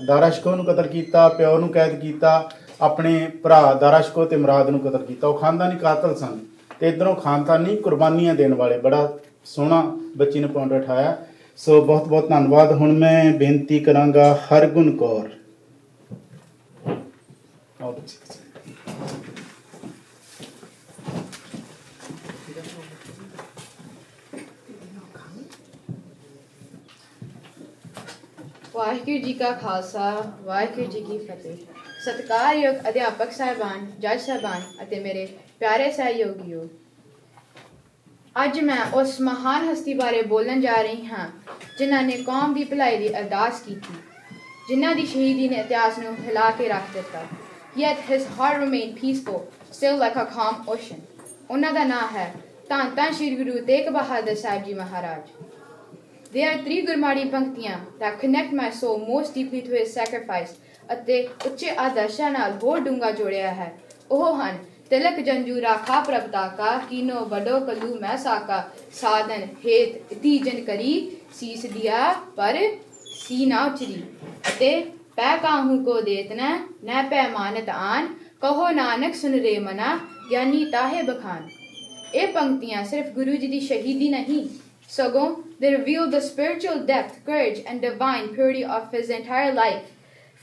ਦਾਰਾ ਸ਼ਿਕੋ ਨੂੰ ਕਤਲ ਕੀਤਾ, ਪਿਓ ਨੂੰ ਕੈਦ ਕੀਤਾ, ਆਪਣੇ ਭਰਾ ਦਾਰਾ ਸ਼ਿਕੋ ਤੇ ਮੁਰਾਦ ਨੂੰ ਕਤਲ ਕੀਤਾ। ਉਹ ਖਾਨਦਾਨੀ ਕਾਤਲ ਸਨ ਤੇ ਇਧਰੋਂ ਖਾਨਦਾਨੀ ਕੁਰਬਾਨੀਆਂ ਦੇਣ ਵਾਲੇ। ਬੜਾ ਸੋਹਣਾ ਬੱਚੀ ਨੇ ਪੁਆਇੰਟ ਉਠਾਇਆ। ਸੋ ਬਹੁਤ ਬਹੁਤ ਧੰਨਵਾਦ। ਹੁਣ ਮੈਂ ਬੇਨਤੀ ਕਰਾਂਗਾ ਹਰਗੁਣ ਕੌਰ। ਵਾਹਿਗੁਰੂ ਜੀ ਕਾ ਖਾਲਸਾ, ਵਾਹਿਗੁਰੂ ਜੀ ਕੀ ਫਤਿਹ। ਸਤਿਕਾਰਯੋਗ ਅਧਿਆਪਕ ਸਾਹਿਬਾਨ, ਜੱਜ ਸਾਹਿਬਾਨ ਅਤੇ ਮੇਰੇ ਪਿਆਰੇ ਸਹਿਯੋਗੀਓ, ਅੱਜ ਮੈਂ ਉਸ ਮਹਾਨ ਹਸਤੀ ਬਾਰੇ ਬੋਲਣ ਜਾ ਰਹੀ ਹਾਂ ਜਿਨ੍ਹਾਂ ਨੇ ਕੌਮ ਦੀ ਭਲਾਈ ਦੀ ਅਰਦਾਸ ਕੀਤੀ, ਜਿਨ੍ਹਾਂ ਦੀ ਸ਼ਹੀਦੀ ਨੇ ਇਤਿਹਾਸ ਨੂੰ ਹਿਲਾ ਕੇ ਰੱਖ ਦਿੱਤਾ। Yet his heart remained peaceful, still like a calm ocean. ਉਹਨਾਂ ਦਾ ਨਾਂ ਹੈ ਧੰਨ ਧੰਨ ਸ਼੍ਰੀ ਗੁਰੂ ਤੇਗ ਬਹਾਦਰ ਸਾਹਿਬ ਜੀ ਮਹਾਰਾਜ। There are three Gurbani ਪੰਕਤੀਆਂ that connect my soul most deeply to his sacrifice ਅਤੇ ਉੱਚੇ ਆਦਰਸ਼ਾਂ ਨਾਲ ਹੋਰ ਡੂੰਘਾ ਜੋੜਿਆ ਹੈ। ਉਹ ਹਨ ਤਿਲਕ ਜੰਜੂ ਰਾਖਾ ਪ੍ਰਭ ਤਾਕਾ, ਕੀਨੋ ਵੱਡੋ ਕਲੂ ਮੈਂ ਸਾਕਾ, ਸਾਧਨ ਹੇਤ ਤੀਜਨ ਕਰੀ, ਸੀਸ ਦਿਆ ਪਰ ਸੀ ਨਾ ਉਚਰੀ, ਅਤੇ ਪੈ ਕਾਹੂ ਕੋ ਦੇਤਨਾ ਨੈ ਪੈ ਮਾਨਤ ਆਨ, ਕਹੋ ਨਾਨਕ ਸੁਨ ਰੇ ਮਨਾ, ਗਿਆਨੀ ਤਾਹੇ ਬਖਾਨ। ਇਹ ਪੰਕਤੀਆਂ ਸਿਰਫ ਗੁਰੂ ਜੀ ਦੀ ਸ਼ਹੀਦੀ ਨਹੀਂ, ਸਗੋਂ they reveal the spiritual depth, courage and divine purity of his entire life.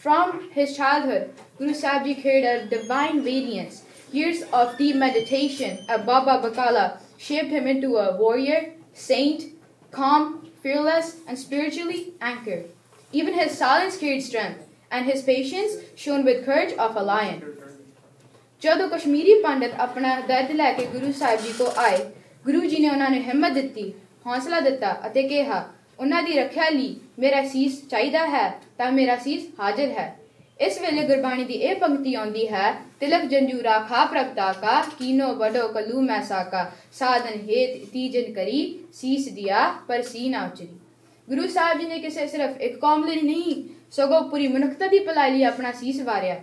From his childhood, Guru Sahib Ji carried a divine radiance. Years of deep meditation at Baba Bakala shaped him into a warrior, saint, calm, fearless and spiritually anchored. Even his silence carried strength, and his patience shone with courage of a lion. ਜਦੋਂ ਕਸ਼ਮੀਰੀ ਪੰਡਤ ਆਪਣਾ ਦਰਦ ਲੈ ਕੇ ਗੁਰੂ ਸਾਹਿਬ ਜੀ ਕੋ ਆਏ, ਗੁਰੂ ਜੀ ਨੇ ਉਹਨਾਂ ਨੂੰ ਹਿੰਮਤ ਦਿੱਤੀ, ਹੌਸਲਾ ਦਿੱਤਾ ਅਤੇ ਕਿਹਾ, ਉਹਨਾਂ ਦੀ ਰੱਖਿਆ ਲਈ ਮੇਰਾ ਸੀਸ ਚਾਹੀਦਾ ਹੈ ਤਾਂ ਮੇਰਾ ਸੀਸ ਹਾਜ਼ਰ ਹੈ। ਇਸ ਵੇਲੇ ਗੁਰਬਾਣੀ ਦੀ ਇਹ ਪੰਕਤੀ ਆਉਂਦੀ ਹੈ, ਤਿਲਕ ਜੰਜੂ ਰਾਖਾ ਪ੍ਰਭ ਤਾਕਾ, ਕੀਨੋ ਵੱਡੋ ਕਲੂ ਮੈਂ ਸਾਕਾ, ਸਾਧਨ ਹੇਤ ਤੀਜਨ ਕਰੀ, ਸੀਸ ਦਿਆ ਪਰ ਸੀ ਨਾ ਉਚਰੀ। ਗੁਰੂ ਸਾਹਿਬ ਜੀ ਨੇ ਕਿਸੇ ਸਿਰਫ ਇੱਕ ਕੌਮ ਲਈ ਨਹੀਂ, ਸਗੋਂ ਪੂਰੀ ਮਨੁੱਖਤਾ ਦੀ ਭਲਾਈ ਲਈ ਆਪਣਾ ਸੀਸ ਵਾਰਿਆ।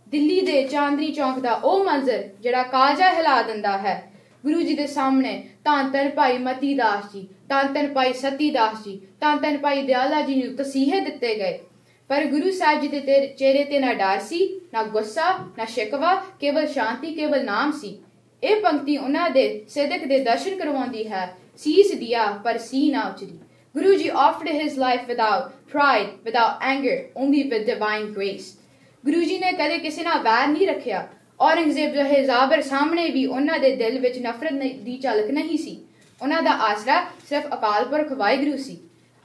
ਦਿੱਲੀ ਦੇ ਚਾਂਦਨੀ ਚੌਂਕ ਦਾ ਉਹ ਮੰਜ਼ਰ ਜਿਹੜਾ ਕਾਲਜਾ ਹਿਲਾ ਦਿੰਦਾ ਹੈ, ਗੁਰੂ ਜੀ ਦੇ ਸਾਹਮਣੇ ਧੰਨ ਧੰਨ ਭਾਈ ਮਤੀ ਦਾਸ ਜੀ, ਧੰਨ ਧੰਨ ਭਾਈ ਸਤੀ ਦਾਸ ਜੀ, ਧੰਨ ਧੰਨ ਭਾਈ ਦਿਆਲਾ ਜੀ ਨੂੰ ਤਸੀਹੇ ਦਿੱਤੇ ਗਏ, ਪਰ ਗੁਰੂ ਸਾਹਿਬ ਜੀ ਦੇ ਚਿਹਰੇ ਤੇ ਨਾ ਡਰ ਸੀ, ਨਾ ਗੁੱਸਾ, ਨਾ ਸ਼ਿਕਵਾ, ਕੇਵਲ ਸ਼ਾਂਤੀ, ਕੇਵਲ ਨਾਮ ਸੀ। ਇਹ ਪੰਕਤੀ ਉਹਨਾਂ ਦੇ ਸਿਦਕ ਦੇ ਦਰਸ਼ਨ ਕਰਵਾਉਂਦੀ ਹੈ, ਸੀਸ ਦਿਆ ਪਰ ਸੀ ਨਾ ਉਚਰੀ। Guru Ji offered his life without pride, without anger, only with divine grace. Guru Ji ਨੇ ਕਦੇ ਕਿਸੇ ਨਾਲ ਵੈਰ ਨਹੀਂ ਰੱਖਿਆ। ਔਰੰਗਜ਼ੇਬ ਜਿਹੇ ਜ਼ਾਬਰ ਸਾਹਮਣੇ ਵੀ ਉਹਨਾਂ ਦੇ ਦਿਲ ਵਿੱਚ ਨਫ਼ਰਤ ਦੀ ਝਲਕ ਨਹੀਂ ਸੀ। ਉਹਨਾਂ ਦਾ ਆਸਰਾ ਸਿਰਫ ਅਕਾਲ ਪੁਰਖ ਵਾਹਿਗੁਰੂ ਸੀ।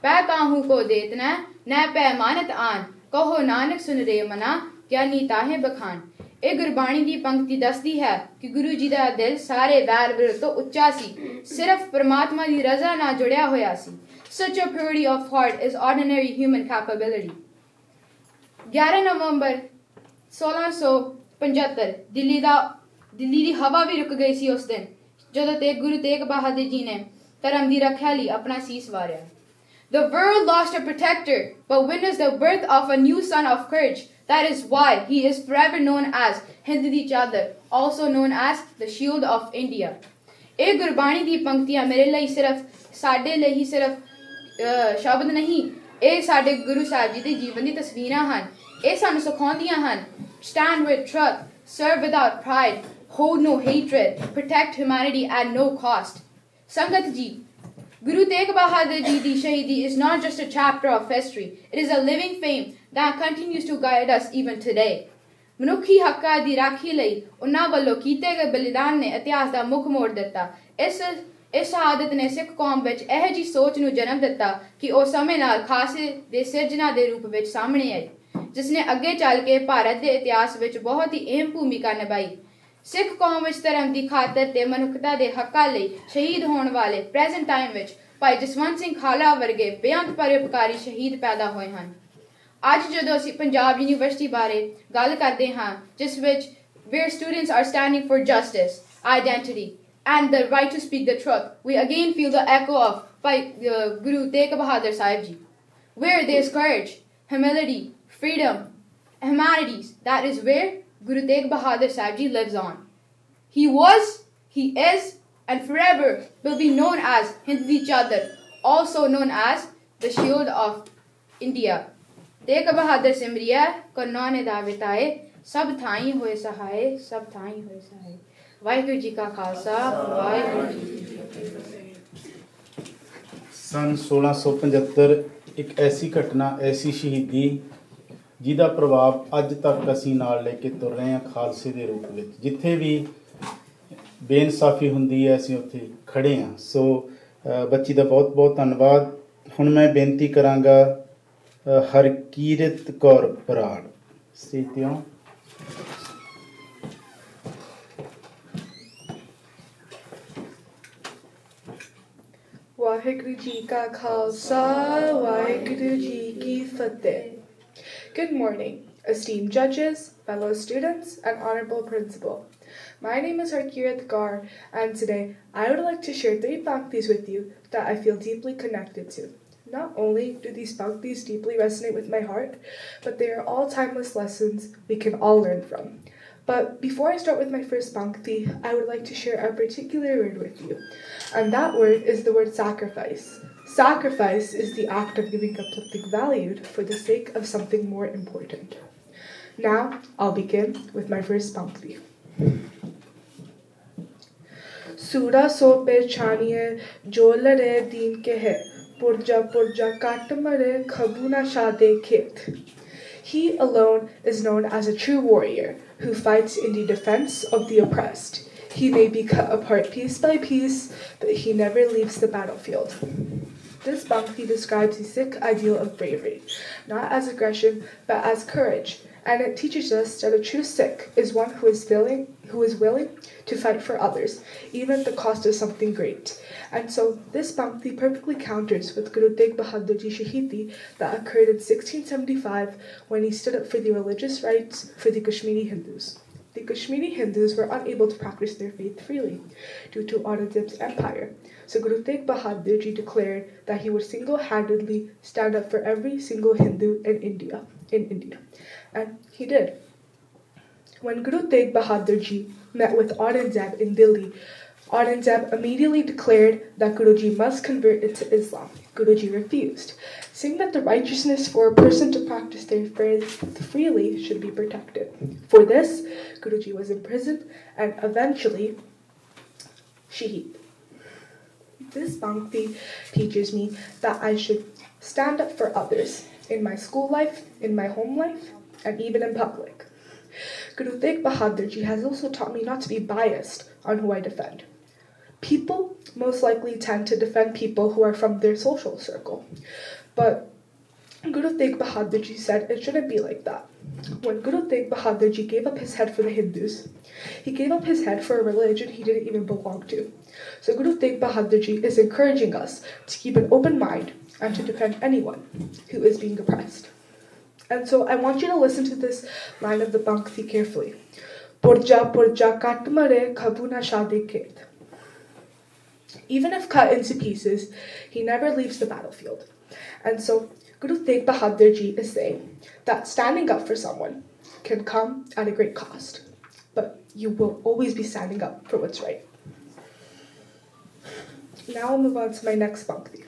ਪੈ ਕਾਹੂ ਕੋ ਦੇਤਨਾ ਨੈ ਪੈ ਮਾਨਤ ਆਨ, ਕਹੋ ਨਾਨਕ ਸੁਨ ਰੇ ਮਨਾ, ਗਿਆਨੀ ਤਾਹੇ ਬਖਾਨ। ਇਹ ਗੁਰਬਾਣੀ ਦੀ ਪੰਕਤੀ ਦੱਸਦੀ ਹੈ ਕਿ ਗੁਰੂ ਜੀ ਦਾ ਦਿਲ ਸਾਰੇ ਵੈਰ ਵਿਰੋਧ ਤੋਂ ਉੱਚਾ ਸੀ, ਸਿਰਫ ਪਰਮਾਤਮਾ ਦੀ ਰਜ਼ਾ ਨਾਲ ਜੁੜਿਆ ਹੋਇਆ ਸੀ। Such a purity of heart is ordinary human capability. 11 ਨਵੰਬਰ 1675 ਦਿੱਲੀ ਦੀ ਹਵਾ ਵੀ ਰੁਕ ਗਈ ਸੀ ਉਸ ਦਿਨ, ਜਦੋਂ ਗੁਰੂ ਤੇਗ ਬਹਾਦਰ ਜੀ ਨੇ ਧਰਮ ਦੀ ਰੱਖਿਆ ਲਈ ਆਪਣਾ ਸੀਸ ਵਾਰਿਆ। The world lost a protector, but witnessed the birth of a new son of courage. That is why he is forever known as Hind di Chadar, also known as the Shield of India. ਇਹ ਗੁਰਬਾਣੀ ਦੀ ਪੰਕਤੀਆਂ ਮੇਰੇ ਲਈ ਸਾਡੇ ਲਈ ਸਿਰਫ ਸ਼ਬਦ ਨਹੀਂ, ਇਹ ਸਾਡੇ ਗੁਰੂ ਸਾਹਿਬ ਜੀ ਦੇ ਜੀਵਨ ਦੀ ਤਸਵੀਰਾਂ ਹਨ। ਇਹ ਸਾਨੂੰ ਸਿਖਾਉਂਦੀਆਂ ਹਨ, stand with truth, serve without pride, hold no hatred, protect humanity at no cost. ਸੰਗਤ ਜੀ, Guru Tegh Bahadur Ji ਦੀ ਸ਼ਹੀਦੀ is not just a chapter of history, it is a living fame that continues to guide us even today. ਮਨੁੱਖੀ ਹੱਕਾਂ ਦੀ ਰਾਖੀ ਲਈ ਉਹਨਾਂ ਵੱਲੋਂ ਕੀਤੇ ਗਏ ਬਲੀਦਾਨ ਨੇ ਇਤਿਹਾਸ ਦਾ ਮੁੱਖ ਮੋੜ ਦਿੱਤਾ। ਇਸ ਸ਼ਹਾਦਤ ਨੇ ਸਿੱਖ ਕੌਮ ਵਿੱਚ ਇਹੋ ਜਿਹੀ ਸੋਚ ਨੂੰ ਜਨਮ ਦਿੱਤਾ ਕਿ ਉਹ ਸਮੇਂ ਨਾਲ ਖਾਲਸੇ ਦੇ ਸਿਰਜਣਾ ਦੇ ਰੂਪ ਵਿੱਚ ਸਾਹਮਣੇ ਆਈ, ਜਿਸ ਨੇ ਅੱਗੇ ਚੱਲ ਕੇ ਭਾਰਤ ਦੇ ਇਤਿਹਾਸ ਵਿੱਚ ਬਹੁਤ ਹੀ ਅਹਿਮ ਭੂਮਿਕਾ ਨਿਭਾਈ। ਸਿੱਖ ਕੌਮ ਵਿੱਚ ਧਰਮ ਦੀ ਖਾਤਰ ਤੇ ਮਨੁੱਖਤਾ ਦੇ ਹੱਕਾਂ ਲਈ ਸ਼ਹੀਦ ਹੋਣ ਵਾਲੇ ਪ੍ਰੈਜ਼ੈਂਟ ਟਾਈਮ ਵਿੱਚ ਭਾਈ ਜਸਵੰਤ ਸਿੰਘ ਖਾਲੜਾ ਵਰਗੇ ਬੇਅੰਤ ਪਰਉਪਕਾਰੀ ਸ਼ਹੀਦ ਪੈਦਾ ਹੋਏ ਹਨ। ਅੱਜ ਜਦੋਂ ਅਸੀਂ ਪੰਜਾਬ ਯੂਨੀਵਰਸਿਟੀ ਬਾਰੇ ਗੱਲ ਕਰਦੇ ਹਾਂ, ਜਿਸ ਵਿੱਚ where students are standing for justice, identity and the right to speak the truth, we again feel the echo of Guru Tegh Bahadur Sahib Ji. Where there is courage, humility, freedom, humanities, that is where Guru Tegh Bahadur Sahib Ji lives on. He was, he is, and forever will be known as Hind di Chadar, also known as the Shield of India. Tegh Bahadur Simaria करनौ ने दाविताए सब Thai होए सहाय सब Thai होए सहाय वाहिगुरु जी का खालसा वाहिगुरु जी की फतेह। ਸਨ 1675 ਇੱਕ ਐਸੀ ਘਟਨਾ, ਐਸੀ ਸ਼ਹੀਦੀ ਜਿਹਦਾ ਪ੍ਰਭਾਵ ਅੱਜ ਤੱਕ ਅਸੀਂ ਨਾਲ ਲੈ ਕੇ ਤੁਰ ਰਹੇ ਹਾਂ ਖਾਲਸੇ ਦੇ ਰੂਪ ਵਿੱਚ। ਜਿੱਥੇ ਵੀ ਬੇਇਨਸਾਫੀ ਹੁੰਦੀ ਹੈ ਅਸੀਂ ਉੱਥੇ ਖੜੇ ਹਾਂ। ਸੋ ਬੱਚੀ ਦਾ ਬਹੁਤ ਬਹੁਤ ਧੰਨਵਾਦ। ਹੁਣ ਮੈਂ ਬੇਨਤੀ ਕਰਾਂਗਾ ਹਰਕੀਰਤ ਕੌਰ ਬਰਾੜ ਸਟੇਜ 'ਤੇ ਆਉਣ। Waheguru Ji Ka Khalsa, Waheguru Ji Ki Fateh. Good morning, esteemed judges, fellow students, and honorable principal. My name is Harkirit, and today I would like to share 3 bhaktis with you that I feel deeply connected to. Not only do these bhaktis deeply resonate with my heart, but they are all timeless lessons we can all learn from. But before I start with my first bhakti, I would like to share a particular word with you. And that word is the word sacrifice. Sacrifice is the act of giving up something valued for the sake of something more important. Now, I'll begin with my first bhakti. Sura so pehchaniye jo lare deen ke hai, purja purja kat mare khabuna shade khet. He alone is known as a true warrior who fights in the defense of the oppressed. He may be cut apart piece by piece, but he never leaves the battlefield. This bhakti describes the Sikh ideal of bravery, not as aggression, but as courage, and it teaches us that a true Sikh is one who is willing to fight for others, even at the cost of something great. And so this bhakti perfectly counters with Guru Tegh Bahadur Ji Shahidi that occurred in 1675 when he stood up for the religious rights for the Kashmiri Hindus. The Kashmiri Hindus were unable to practice their faith freely due to Aurangzeb's empire. So Guru Tegh Bahadur Ji declared that he would single-handedly stand up for every single Hindu in India. And he did. When Guru Tegh Bahadur Ji met with Aurangzeb in Delhi, Aurangzeb immediately declared that Guruji must convert into Islam. Guruji refused, saying that the righteousness for a person to practice their faith freely should be protected. For this, Guruji was imprisoned and eventually shaheed. This bhakti teaches me that I should stand up for others in my school life, in my home life, and even in public. Guru Tegh Bahadur Ji has also taught me not to be biased on who I defend. People most likely tend to defend people who are from their social circle. But Guru Tegh Bahadur Ji said it shouldn't be like that. When Guru Tegh Bahadur Ji gave up his head for the Hindus, he gave up his head for a religion he didn't even belong to. So Guru Tegh Bahadur Ji is encouraging us to keep an open mind and to defend anyone who is being oppressed. And so I want you to listen to this line of the bhakti carefully. Purja purja kat mare khabuna shade khet. Even if cut into pieces, he never leaves the battlefield. And so Guru Tegh Bahadur Ji is saying that standing up for someone can come at a great cost, but you will always be standing up for what's right. Now I'll move on to my next bhakti.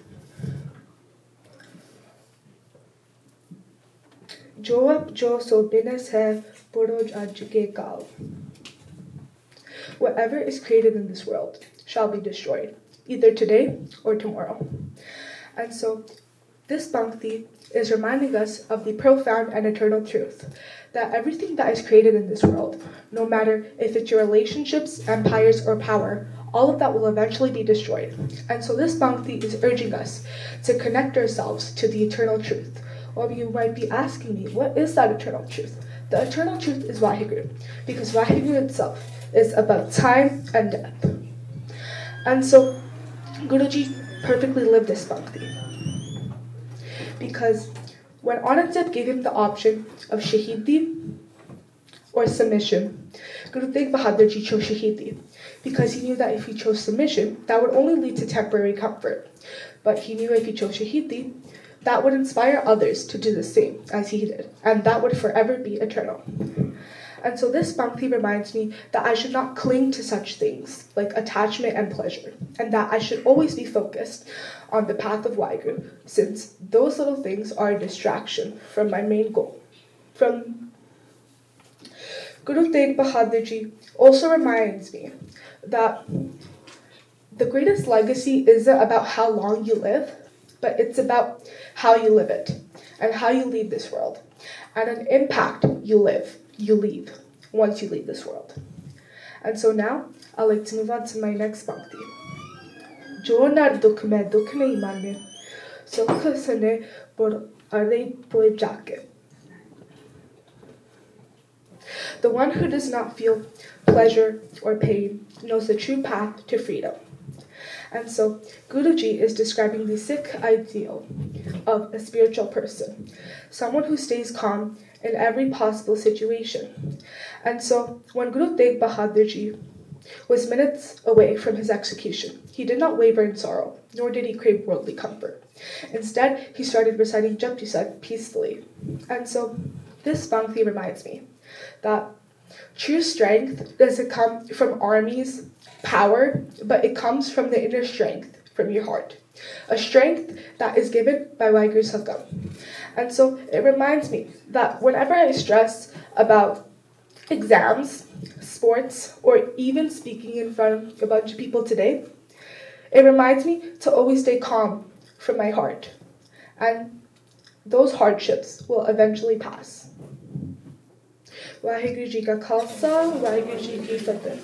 Jo ab jo so binas hai poroj aj ke kal. Whatever is created in this world shall be destroyed, either today or tomorrow. And so this bhakti is reminding us of the profound and eternal truth that everything that is created in this world, no matter if it's your relationships, empires, or power, all of that will eventually be destroyed. And so this bhakti is urging us to connect ourselves to the eternal truth. Or you might be asking me, what is that eternal truth? The eternal truth is Vaheguru, because Vaheguru itself is about time and death. And so Guruji perfectly lived this bhakti. Because when Aurangzeb gave him the option of shahidi or submission, Guru Tegh Bahadur Ji chose shahidi, because he knew that if he chose submission, that would only lead to temporary comfort. But he knew if he chose shahidi, that would inspire others to do the same as he did, and that would forever be eternal. And so this Pankti reminds me that I should not cling to such things like attachment and pleasure, and that I should always be focused on the path of Waheguru, since those little things are a distraction from my main goal. From Guru Tegh Bahadur Ji also reminds me that the greatest legacy isn't about how long you live, but it's about how you live it and how you leave this world, and an impact you leave once you leave this world. And so now I'd like to move on to my next Bhakti. Jo nar dukh mein dukh nahi mane, sukh sane por are poe jaake. The one who does not feel pleasure or pain knows the true path to freedom. And so Guruji is describing the Sikh ideal of a spiritual person, someone who stays calm in every possible situation. And so when Guru Tegh Bahadur Ji was minutes away from his execution, he did not waver in sorrow, nor did he crave worldly comfort. Instead, he started reciting Japji Sahib peacefully. And so this Bhakti reminds me that true strength doesn't come from armies, power, but it comes from the inner strength from your heart. A strength that is given by Waheguru's Hukam. And so it reminds me that whenever I stress about exams, sports, or even speaking in front of a bunch of people today, it reminds me to always stay calm from my heart. And those hardships will eventually pass. Waheguru Ji Ka Khalsa, Waheguru Ji Ki Fateh.